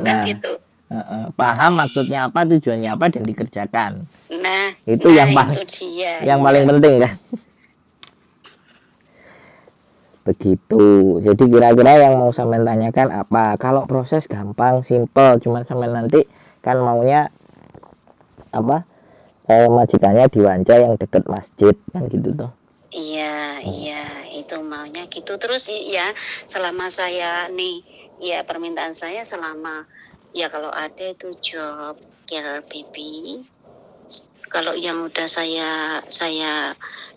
kan gitu. Paham maksudnya apa, tujuannya apa, dan dikerjakan. Itu yang paling penting kan. Begitu. Jadi kira-kira yang mau sampean tanyakan apa? Kalau proses gampang, simple, cuma sampean nanti kan maunya apa? Majikannya di Wanca yang deket masjid kan gitu tuh. Iya, itu maunya gitu. Terus ya selama saya nih, ya permintaan saya selama ya kalau ada itu job care baby. Kalau yang udah saya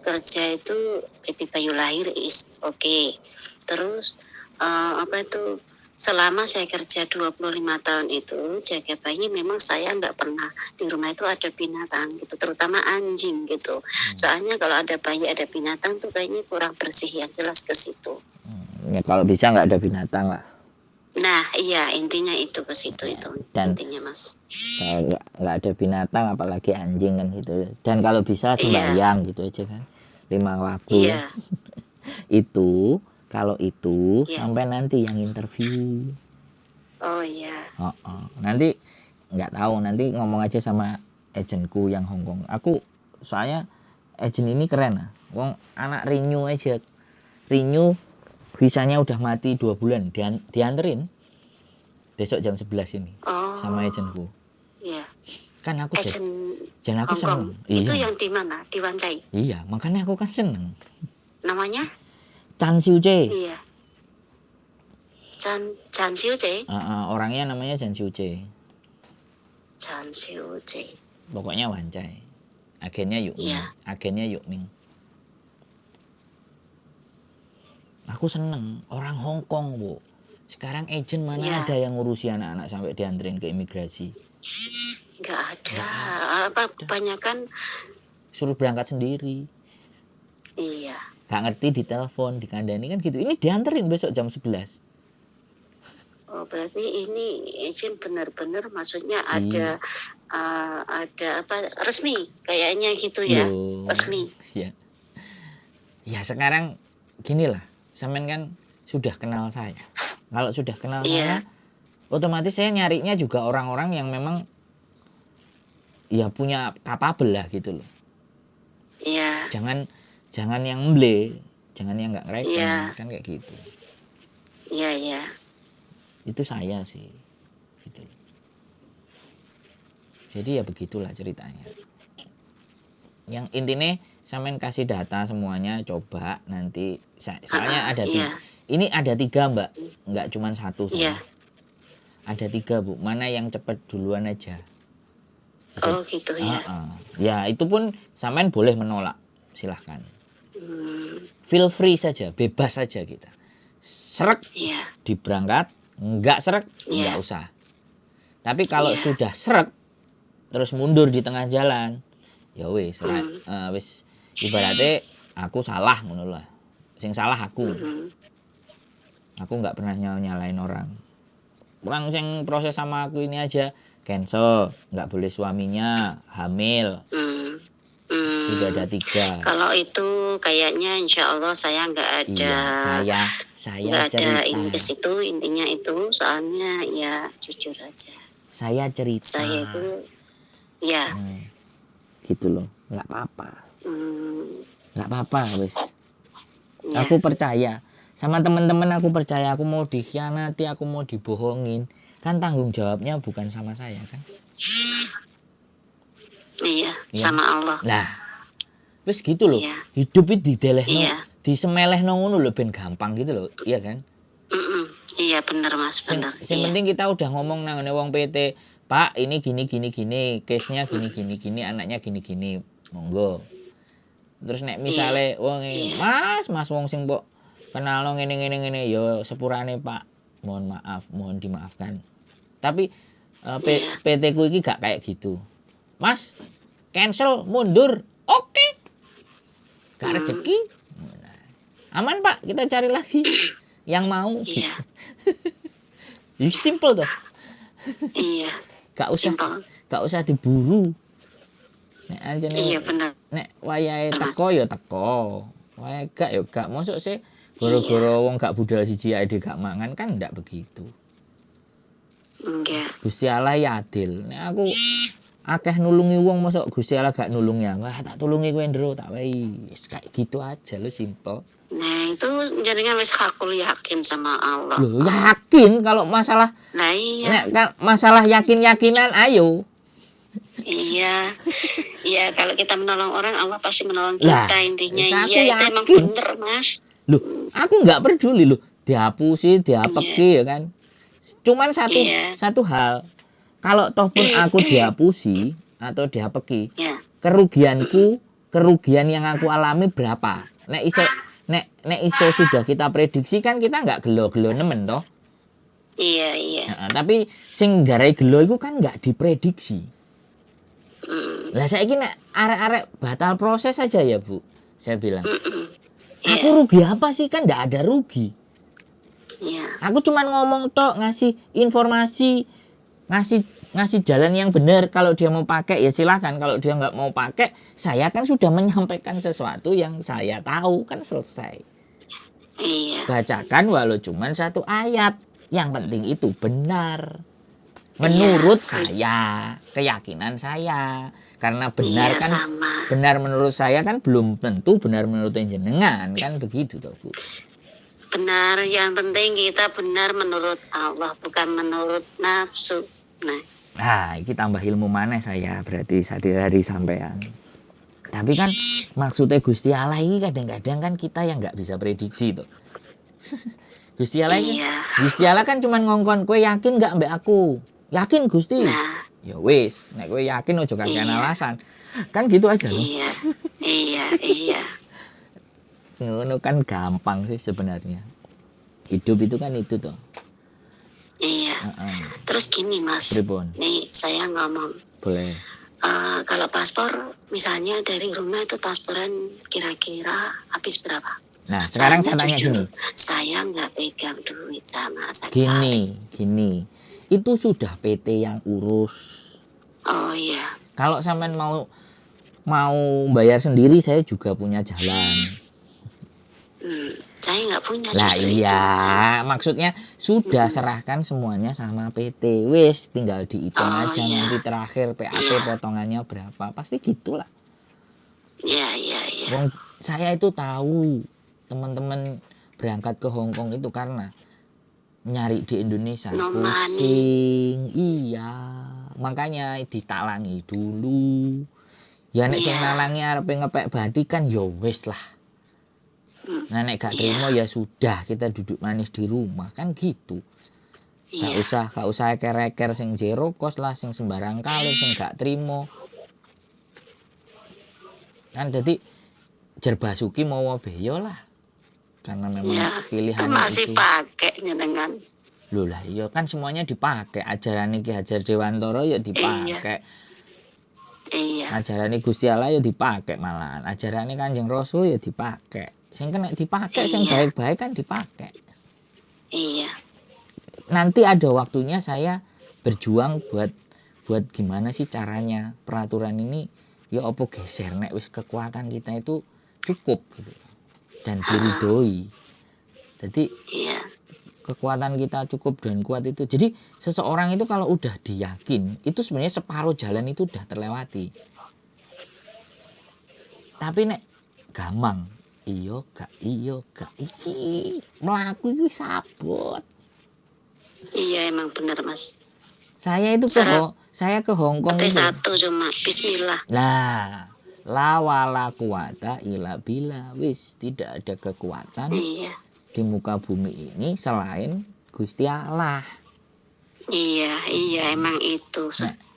kerja itu baby bayu lahir is okay. Terus apa itu selama saya kerja 25 tahun itu jaga bayi, memang saya nggak pernah di rumah itu ada binatang gitu, terutama anjing gitu. Soalnya kalau ada bayi ada binatang tuh kayaknya kurang bersih, yang jelas ke situ. Ya kalau bisa nggak ada binatang lah. Nah iya, intinya itu ke situ ya, itu dan intinya Mas. Kalau nggak ada binatang apalagi anjing kan gitu. Dan kalau bisa sembahyang gitu aja kan, 5 waktu. Itu kalau itu sampai nanti yang interview. Oh iya. Nanti nggak tahu, nanti ngomong aja sama agenku yang Hongkong. Aku soalnya agen ini keren lah. Wong anak Renew aja. Renew visanya udah mati 2 bulan, dianterin besok jam 11 ini sama agenku. Iya. Kan aku jangan aku seneng. Itu yang di mana? Di Wancai. Iya, makanya aku kan seneng. Namanya? Chan Xiuje. Iya. Chan Xiuje. Orangnya namanya Chan Xiuje. Chan Xiuje. Pokoknya Wancai. Agennya Yukming. Aku seneng orang Hongkong, Bu. Sekarang agent mana ada yang ngurusi anak-anak sampai dianterin ke imigrasi? Nggak ada. Kebanyakan suruh berangkat sendiri. Iya. Gak ngerti di telepon, di kandani kan gitu. Ini dianterin besok jam 11. Oh, berarti ini agent benar-benar maksudnya ada apa resmi kayaknya gitu ya. Resmi. Ya. Ya sekarang ginilah. Sampean kan sudah kenal saya. Kalau sudah kenal saya, otomatis saya nyarinya juga orang-orang yang memang ya punya kapabel lah gitu loh. Iya. Jangan yang memble, jangan yang nggak ngereken, kan kayak gitu. Iya. Itu saya sih, gitu. Jadi ya begitulah ceritanya. Yang intinya sampean kasih data semuanya, coba nanti soalnya ada ini ada 3 Mbak, nggak cuma 1 soalnya. Ada 3 Bu, mana yang cepat duluan aja. Oh gitu ya. Ya itu pun sampean boleh menolak, silahkan. Feel free saja, bebas saja kita. Srek diberangkat, nggak srek nggak usah. Tapi kalau sudah srek terus mundur di tengah jalan, ya wis ibaratnya aku salah menurut lah. Sing salah aku. Aku nggak pernah nyalain orang. Orang yang proses sama aku ini aja cancel, nggak boleh suaminya, hamil. Sudah ada 3. Kalau itu kayaknya insya Allah saya nggak ada. Iya, saya nggak cerita. ada invest itu, intinya itu soalnya ya jujur aja. Saya cerita. Saya itu gitu loh, nggak apa-apa. Nggak apa-apa wes. Aku percaya sama teman-teman, aku percaya. Aku mau dikhianati, aku mau dibohongin, kan tanggung jawabnya bukan sama saya kan. Iya, sama Allah. Lah, wes gitu loh. Hidup itu didelehno, disemelehno ngono lho ben gampang gitu loh, iya kan? Iya benar Mas, benar. Yang penting kita udah ngomong nang wong PT, Pak, ini gini, case-nya gini, anaknya gini, monggo. Terus nek misale wong Mas wong sing mbok kenalno ngene ya sepurane Pak. Mohon dimaafkan. Tapi PT ku iki gak kayak gitu. Mas, cancel, mundur. Oke. Gak rezeki. Aman Pak, kita cari lagi yang mau. Iya. Simple toh. Iya. Gak usah diburu. Nek anjene iya benar. Nek wayahe teko ya teko. Wayahe gak ya gak. Mosok sih gara-gara wong gak budal siji ae gak mangan kan ndak begitu. Enggak. Gusti Allah ya adil. Nek aku akeh nulungi wong mosok Gusti Allah gak nulungi aku. Tak tulungi kowe ndro tak wehi. Kayak gitu aja lo simple. Nah itu jaringan wis hakul yakin sama Allah. Loh, yakin kalau masalah. Nah iya. Nek masalah yakin-yakinan ayo. Iya. Iya, kalau kita menolong orang Allah pasti menolong kita Lah, intinya. aku Iya, itu yakin. emang bener, Mas. Loh, aku nggak peduli loh. Dihapusi, dihapeki ya kan. Cuman satu hal. Kalau toh pun aku dihapusi atau dihapeki, kerugian yang aku alami berapa? Nek iso sudah kita prediksi kan kita nggak gelo-gelo nemen toh. Iya. Nah, tapi sing garai gelo itu kan nggak diprediksi. Lah saya kira arek-arek batal proses saja ya Bu. Saya bilang. Aku rugi apa sih? Kan nggak ada rugi. Aku cuman ngomong tok, ngasih informasi, ngasih jalan yang benar. Kalau dia mau pakai ya silakan. Kalau dia nggak mau pakai, saya kan sudah menyampaikan sesuatu yang saya tahu, kan selesai. Bacakan walau cuman 1 ayat. Yang penting itu benar. Menurut saya, keyakinan saya. Karena benar kan sama. Benar menurut saya kan belum tentu benar menurut jenengan, kan begitu toh Bu. Benar, yang penting kita benar menurut Allah, bukan menurut nafsu. Nah, ini tambah ilmu mana saya berarti dari sampean. Tapi kan maksudnya Gusti Allah ini kadang-kadang kan kita yang nggak bisa prediksi tuh. Gusti Allah kan cuma ngongkon, kowe yakin nggak mbak aku? Yakin Gusti. Ya wis, nek kowe yakin ojo kakean alasan. Kan gitu aja loh. Iya. Ngono kan gampang sih sebenarnya. Hidup itu kan itu toh. Iya. Terus gini Mas. Pripun? Nih saya ngomong. Boleh. Kalau paspor misalnya dari rumah itu pasporan kira-kira habis berapa? Nah sekarang saya tanya gini. Saya nggak pegang duit sama sekali. Gini. Itu sudah PT yang urus. Oh iya. Kalau sampean mau bayar sendiri, saya juga punya jalan. Saya nggak punya. Lah iya, maksudnya sudah serahkan semuanya sama PT. Wis tinggal dihitung aja nanti terakhir PAT potongannya berapa. Pasti gitulah. Iya. Wong saya itu tahu teman-teman berangkat ke Hong Kong itu karena nyari di Indonesia pusing. Iya, makanya ditalangi dulu. Ya nek sing nalangi arepe ngepek badi kan ya wis lah. Nah nek gak terima ya sudah, kita duduk manis di rumah kan gitu. Gak usah eker-eker sing zero cost lah, sing sembarang kali sing gak terima. Kan jadi jerbasuki mau beyo lah. Karena memang pilihan itu masih pakai jenengan. Loh lah iya kan semuanya dipakai. Ajaran Ki Hajar Dewantara ya dipakai. Iya. Ajaran Gusti Allah ya dipakai malahan. Ajaran Kanjeng Rasul ya dipakai. Sing kena dipakai, sing baik-baik kan dipakai. Iya. Nanti ada waktunya saya berjuang buat gimana sih caranya peraturan ini ya opo geser nek wis kekuatan kita itu cukup gitu. Dan diridhoi. Jadi kekuatan kita cukup dan kuat itu. Jadi seseorang itu kalau udah diyakin itu sebenarnya separuh jalan itu udah terlewati. Tapi nek gampang iyo gak iki melaku itu sabot. Iya emang bener Mas. Saya itu saya ke Hong Kong itu. Satu cuma bismillah. Lah la wala quwata illa billah. Wis tidak ada kekuatan di muka bumi ini selain Gusti Allah. Iya emang itu.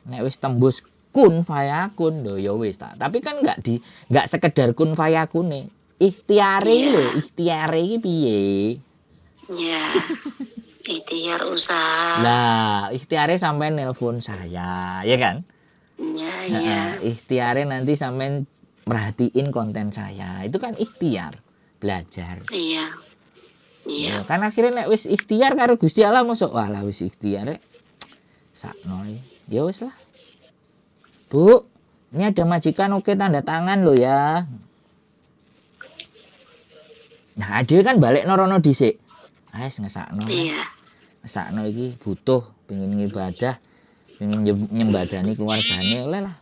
Nek wis tembus kun fayakun lho ya wis ta. Tapi kan enggak sekedar kun fayakune. Ikhtiare iki piye? Iya. Ikhtiar usaha. Lah, ikhtiare sampean nelpon saya, ya kan? Iya. Ikhtiare nanti sampean merhatiin konten saya. Itu kan ikhtiar, belajar. Iya. Ya, kan akhirnya nek wis ikhtiar karo Gusti Allah mosok walah wis ikhtiare sakno. Ya wis lah. Bu, ini ada majikan oke tanda tangan lo ya. Nah, dia kan balik norono dhisik. Wis ngesakno. Iya. Ngesakno iki butuh pengen ngibadah, pengen nyembadani keluargane oleh lah.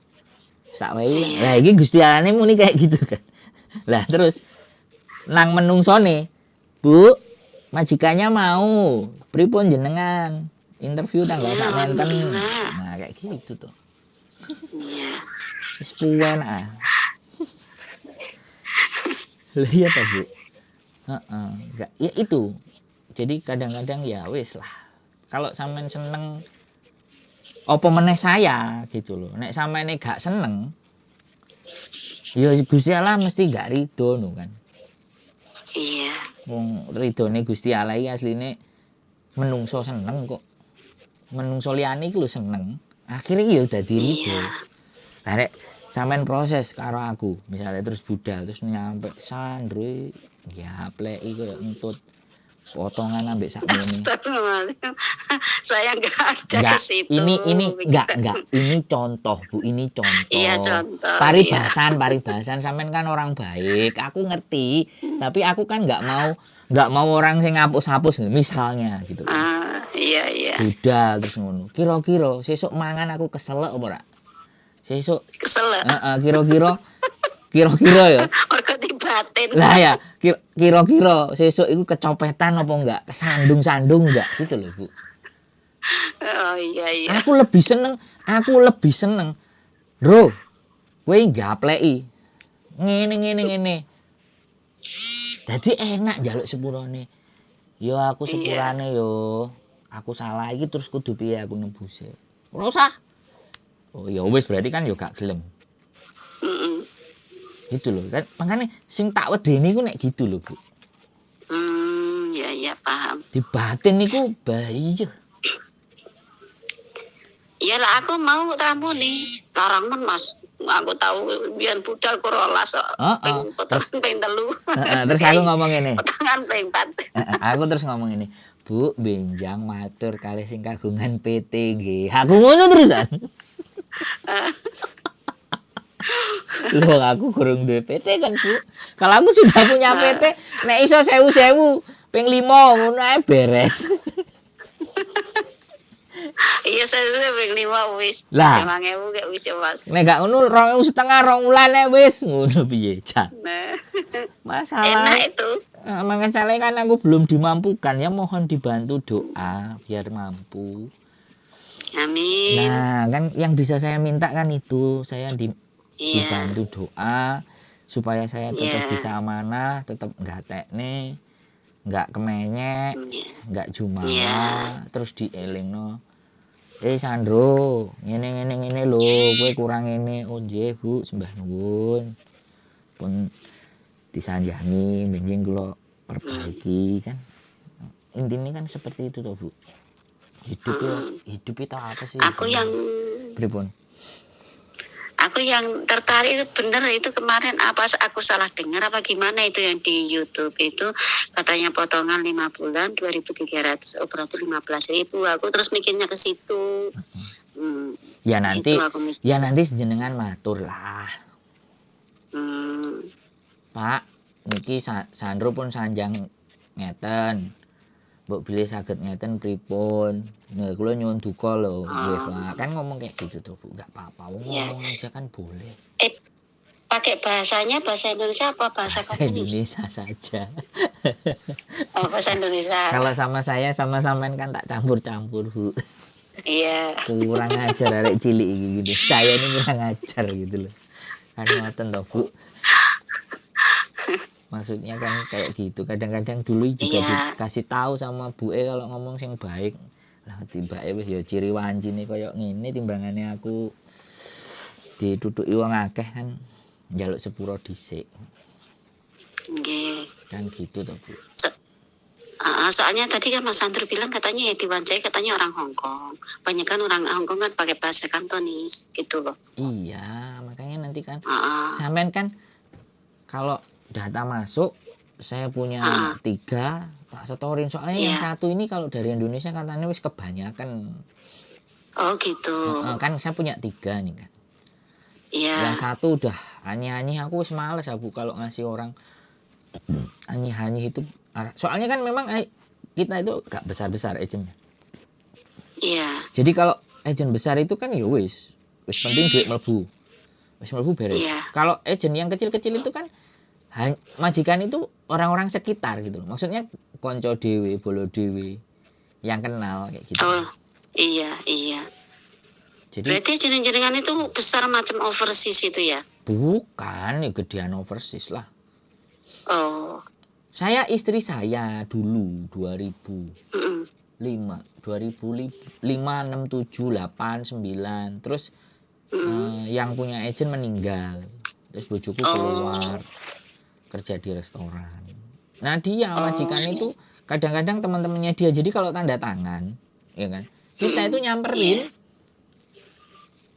Sak wae. Lah iki Gusti Allahne muni kayak gitu kan. Lah terus nang menungsone, Bu, majikannya mau pripun jenengan interview tanggal sak menten. Nah kayak gitu tuh. Iya. Wis puwen ah. Lah iya ta, Bu. Enggak ya itu. Jadi kadang-kadang ya wis lah. Kalau sampean seneng apa meneh saya gitu loh. Nek sampeyan gak seneng ya Gusti Allah mesti gak ridho no kan. Iya. Wong ridhone Gusti Allah iki asline menungso seneng kok. Menungso liyane iki lho seneng. Akhire ya dadi ridho. Lah nek sampean proses karo aku, misalnya terus budal terus nyampe sandre ya pleki koyo entut potongan ambek sak menit. Saya enggak ada ke situ. Ini enggak. Ini contoh, Bu. Ini contoh. Iya, contoh. Paribasan sampean kan orang baik. Aku ngerti, tapi aku kan enggak mau orang sing ngapus-hapus misalnya gitu. Iya. Budal terus ngono. Kira-kira sesuk mangan aku keselek apa ora? Sesuk keselek. Kira-kira ya. Mergo dibatin. Lah ya, kira-kira sesuk iku kecopetan apa enggak? Kesandung-sandung enggak? Gitu loh, Bu. Oh iya. Aku lebih seneng. Bro, kowe gapleki. Ngene. Jadi enak njaluk sepurane. Yo aku sepurane yo. Aku salah iki terus kudu piye aku nembuse. Ora usah. Oh ya wis berarti kan yo gak gelem. Gitu loh kan. Makanya sing tak wedeni ku nek gitu loh, Bu. Ya paham. Di batin niku bahaya. Iyalah aku mau tramuni. Larangan Mas. Aku tahu biyen budal korolas kok. Potongan ping 3. Terus aku ngomong ngene. Potongan ping 4. Aku terus ngomong ngene. Bu, benjang matur kalih sing kagungan PT nggih. Aku ngono terusan. Loh aku kurang duwe PT kan, Bu. Kalau aku sudah punya PT, nek iso 1000 ping 5 ngono ae beres. Iya, saya ping 5 wis. Lah, 5.000 gak wis Mas. Nek gak ngono 2.500 2 wulan ae wis ngono piye, Cak. Masalah. Enak itu. Masalah kan aku belum dimampukan ya, mohon dibantu doa biar mampu. Amin. Nah, kan yang bisa saya minta kan itu, saya dibantu doa supaya saya tetap bisa amanah, tetap enggak tekne, enggak kemenyek, enggak jumawa, terus dielingno. Sandro, ngene lho, kowe kurang ngene. Oh nggih, Bu, sembah nuwun. Pun disanjangi, benjing kula perbaiki kan. Intinya kan seperti itu toh, Bu. Hidup itu apa sih? Aku yang tertarik itu bener itu kemarin apa aku salah dengar apa gimana itu yang di YouTube itu katanya potongan 5 bulan 2.300 berarti 15.000. Aku terus mikirnya ke situ. Ya nanti jenengan matur lah. Pak, niki Sandro pun sanjang ngeten. Mbok bilih saged ngeten pripun. Nah, kula nyuwun duka lho, nggih, Pak. Kan ngomong kayak gitu tuh, Bu. Enggak apa-apa, ngomong aja kan boleh. Pakai bahasanya bahasa Indonesia apa bahasa Indonesia saja. Oh, bahasa Indonesia. Kalau sama saya sama sampean kan tak campur-campur, Bu. Iya. Kurang ajar arek cilik iki gitu. Saya ini kurang ajar gitu loh. Kan ngoten toh, Bu. Maksudnya kan kayak gitu. Kadang-kadang dulu juga dikasih tahu sama Bu kalau ngomong sing baik. Lah tibake wis ya ciri wancine koyo ngene timbangannya aku ditutuki wong akeh kan njaluk sepuro dhisik. Nggih. Kan gitu toh, Bu. Soalnya tadi kan Mas Sandro bilang katanya ya diwancai katanya orang Hong Kong. Banyak kan orang Hong Kong kan pakai bahasa Kantonis gitu loh. Iya, makanya nanti kan sampean kan kalau data masuk saya punya 3 tak setorin soalnya yang satu ini kalau dari Indonesia katanya wis kebanyakan. Oh gitu. Kan saya punya 3 nih kan. Iya. Yang satu udah aneh-aneh aku wis males Bu kalau ngasih orang aneh-aneh itu. Soalnya kan memang kita itu gak besar-besar ejemnya. Iya. Jadi kalau agent besar itu kan ya wis penting duit mlebu. Wis mlebu beres. Iya. Kalau agent yang kecil-kecil itu kan majikan itu orang-orang sekitar gitu. Maksudnya konco dhewe, bolo dhewe yang kenal kayak gitu. Oh, iya. Jadi berarti jenengan itu besar macam overseas itu ya? Bukan, ya gedean overseas lah. Oh. Saya istri saya dulu 2005, 6, 7, 8, 9. Terus yang punya agent meninggal. Terus bojoku keluar kerja di restoran. Nah dia majikan itu kadang-kadang teman-temannya dia. Jadi kalau tanda tangan, ya kan, kita itu nyamperin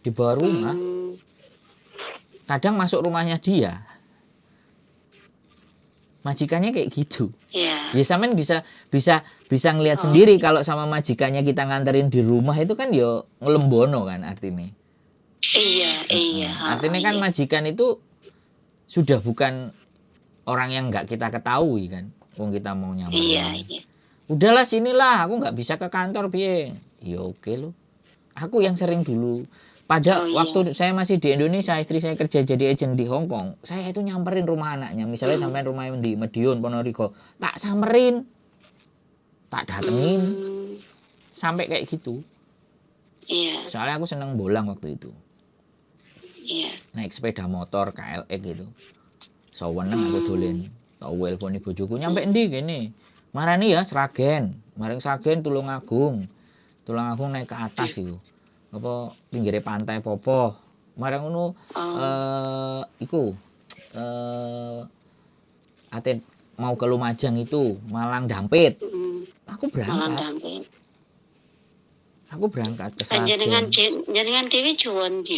di bawah rumah. Kadang masuk rumahnya dia. Majikannya kayak gitu. Ya sampean bisa ngelihat sendiri kalau sama majikannya kita nganterin di rumah itu kan yo ngelembono kan artinya. Iya. Artinya kan majikan itu sudah bukan orang yang nggak kita ketahui kan. Wong kita mau nyamperin. Iya. Udahlah sinilah, aku nggak bisa ke kantor piye. Ya oke loh. Aku yang sering dulu. Pada waktu saya masih di Indonesia, istri saya kerja jadi agent di Hong Kong. Saya itu nyamperin rumah anaknya. Misalnya sampai rumah di Medion, Ponorogo. Tak samperin. Tak datengin. Sampai kayak gitu. Iya. Soalnya aku seneng bolang waktu itu. Iya. Naik sepeda motor KLX gitu. Saweneng aku dolen. Tak welponi bojoku nyampe endi kene. Marani ya Sragen. Mareng Sragen Tulungagung. Tulungagung naik ke atas itu. Apa pinggire pantai Popoh. Marang ngono iku ate mau ke Lumajang itu, Malang Dampit. Aku berangkat. Aku berangkat ke Sragen. Jenengan dhewe Jawa ndi?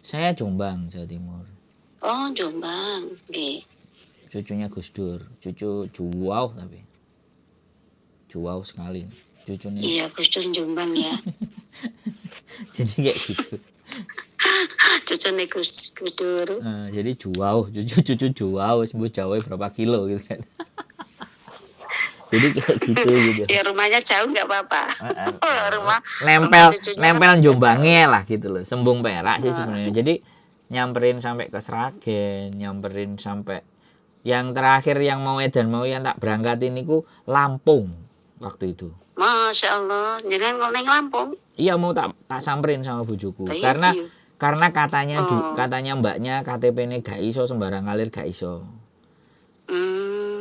Saya Jombang, Jawa Timur. Oh, Jombang. Nggih. Cucunya Gus Dur, cucu Juwau tapi. Juwau sekali. Cucunya. Iya, Gus Dur Jombang ya. Jadi kayak gitu. Cucunya Gus Dur. Jadi Juwau, cucu Juwau sembuh Jawa berapa kilo gitu kan. Jadi kayak gitu. Ya rumahnya jauh nggak apa-apa. Rumah nempel Jombangnya lah gitu loh. Sembung Perak sih sebenarnya. Jadi nyamperin sampai ke Sragen, nyamperin sampai yang terakhir yang mau edan mau yang tak berangkatin niku Lampung waktu itu. Masya Allah, jangan ngomong Lampung. Iya mau tak samperin sama bujuku. Karena katanya mbaknya KTP-nya gak iso sembarang ngalir gak iso.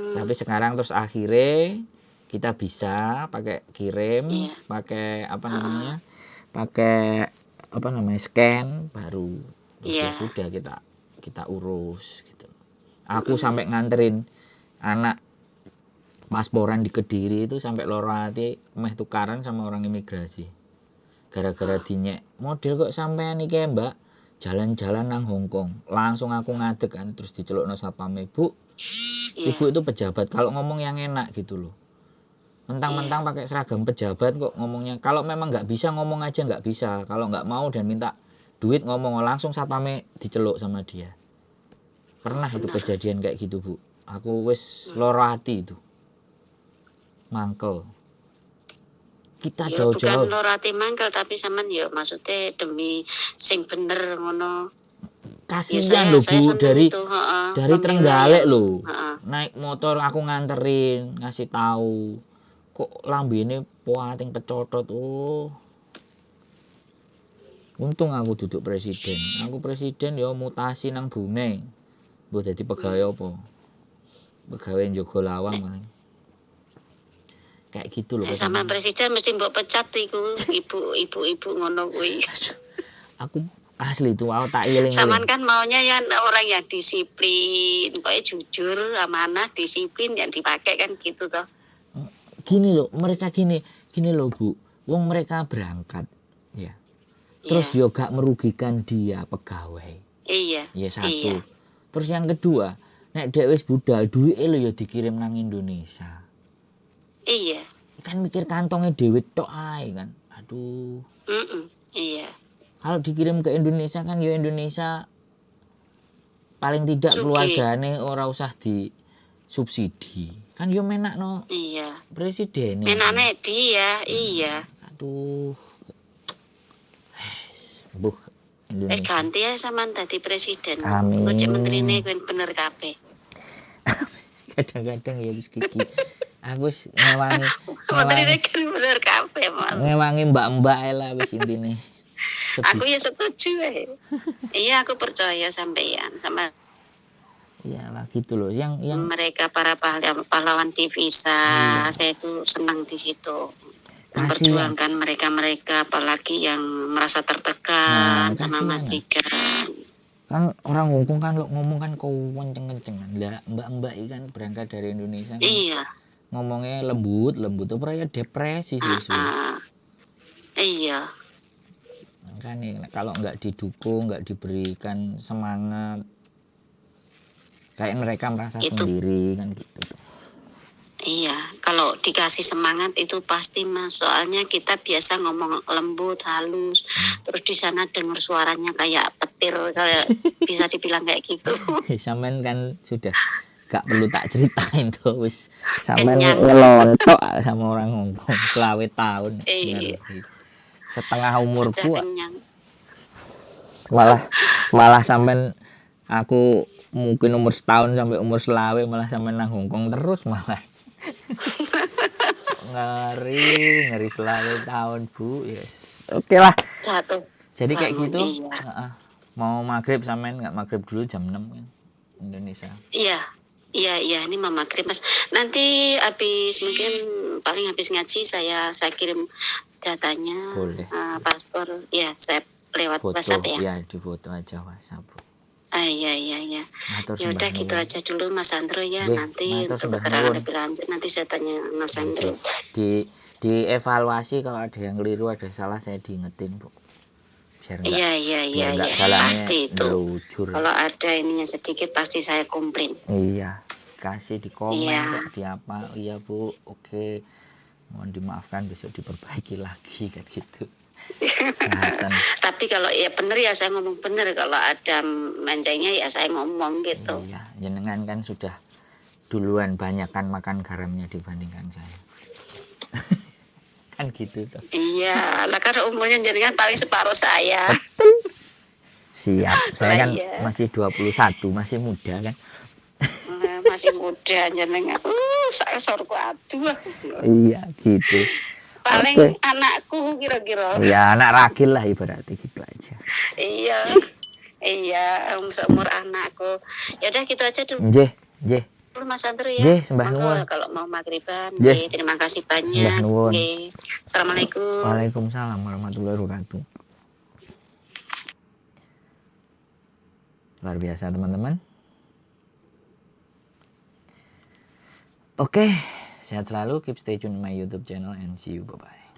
Tapi sekarang terus akhirnya kita bisa pakai kirim, pakai scan baru. Ya sudah kita urus gitu. Aku sampai nganterin anak pasporan di Kediri itu sampai loro ati meh tukaran sama orang imigrasi. Gara-gara dinyek, model kok sampean iki Mbak, jalan-jalan nang Hong Kong. Langsung aku ngadeg kan terus dicelukno sapame, Bu. Ibu itu pejabat, kalau ngomong yang enak gitu loh. Mentang-mentang pakai seragam pejabat kok ngomongnya. Kalau memang nggak bisa ngomong aja nggak bisa. Kalau nggak mau dan minta duit ngomong langsung sapame diceluk sama dia. Pernah itu kejadian kayak gitu, Bu. Aku wis loro ati itu. Mangkel. Kita ya, jauh-jauh. Bukan loro ati mangkel tapi sampean ya maksudnya demi sing bener ngono. Kasihan lho Bu dari Trenggalek lho. Naik motor aku nganterin, ngasih tahu. Kok lambene puating pecotot. Untung aku duduk presiden. Aku presiden ya mutasi nang Brunei. Mbok dadi pegawai apa? Pegawai njogo lawang malah. Kayak gitu loh. Sama presiden mesti mbok pecat iku ibu-ibu ngono kuwi. Aku asli itu aku tak eling. Saman kan maunya ya orang yang disiplin, pokoknya jujur, amanah, disiplin yang dipakai kan gitu toh. Gini loh, mereka gini loh Bu. Wong mereka berangkat ya. Terus yo gak merugikan dia pegawai. Iya. Ya satu. Iya. Terus yang kedua, nek dhek wis budal duwike lho ya dikirim nang Indonesia. Iya. Kan mikir kantongnya dhewe tok ae kan. Aduh. Iya. Kalau dikirim ke Indonesia kan ya Indonesia paling tidak keluargane ora usah disubsidi. Kan yo menakno. Iya. Presiden. Menakne dia, iya. Aduh. Buh, Indonesia. Ganti ya sampean dadi presiden. Amin. Kok cek menterine bener kabeh. Kadang-kadang ya wis Kiki. Aku wis ngewangi Menterine kan bener kabeh, Mas. ngewangi mbak-mbak ae lah wis intine. Aku ya setuju ya. Iya, aku percaya sampean sama iyalah gitu loh yang mereka para pahlawan divisa. Saya itu senang di situ. Memperjuangkan mereka-mereka apalagi yang merasa tertekan sama majikan. Kan orang Hongkong kan lo ngomong kan kenceng-kencengan. Lah mbak-mbak kan berangkat dari Indonesia kan. Iya. Ngomongnya lembut tuh ya depresi sih. Iya. Kan kalau nggak didukung, nggak diberikan semangat, kayak mereka merasa sendiri kan gitu. Iya, kalau dikasih semangat itu pasti Mas. Soalnya kita biasa ngomong lembut, halus, terus di sana dengar suaranya kayak petir, kayak bisa dibilang kayak gitu. Sampean kan sudah gak perlu tak ceritain tuh wis. Sampean ngelontok sama orang Hongkong 20 tahun. Iya. Setengah umurku. Malah sampean aku mungkin umur setahun sampai umur 20 malah sampean nang Hongkong terus malah. ngeri 20 tahun Bu. Yes. Oke lah. Jadi kayak gitu. Mau maghrib sampean nggak maghrib dulu jam 6 kan Indonesia. Iya, ini mau maghrib Mas. Nanti mungkin paling habis ngaji saya kirim datanya. Boleh. Paspor ya saya lewat foto, WhatsApp ya. Iya, di foto aja WhatsApp. Iya. Ya udah gitu aja dulu Mas Andro ya. Nanti untuk keterangan lebih lanjut nanti saya tanya Mas Andro. Di evaluasi kalau ada yang keliru ada salah saya diingetin Bu. Iya. Pasti itu. Kalau ada ininya sedikit pasti saya komplain. Iya. Kasih di komen di apa. Iya Bu. Oke. Mohon dimaafkan besok diperbaiki lagi kan gitu. Tapi kalau ya bener ya saya ngomong bener, kalau ada manjanya ya saya ngomong gitu. Iya, jenengan kan sudah duluan banyak kan makan garamnya dibandingkan saya. Kan gitu toh. Iya, lah kan umurnya jenengan paling separuh saya. Siap, saya kan masih 21, masih muda kan. Masih muda jenengan. Saya sorku aduh. Iya, gitu. Paling anakku kira-kira. Ya anak ragil lah ibaratnya gitu aja. Iya, seumur anakku. Ya udah gitu aja dulu. Nggih. Mas Andro ya. Sembah nuwun. Kalau mau maghriban. Terima kasih banyak. Assalamualaikum. Waalaikumsalam warahmatullahi wabarakatuh. Luar biasa teman-teman. Oke. Sehat selalu, keep stay tune in my YouTube channel and see you, bye-bye.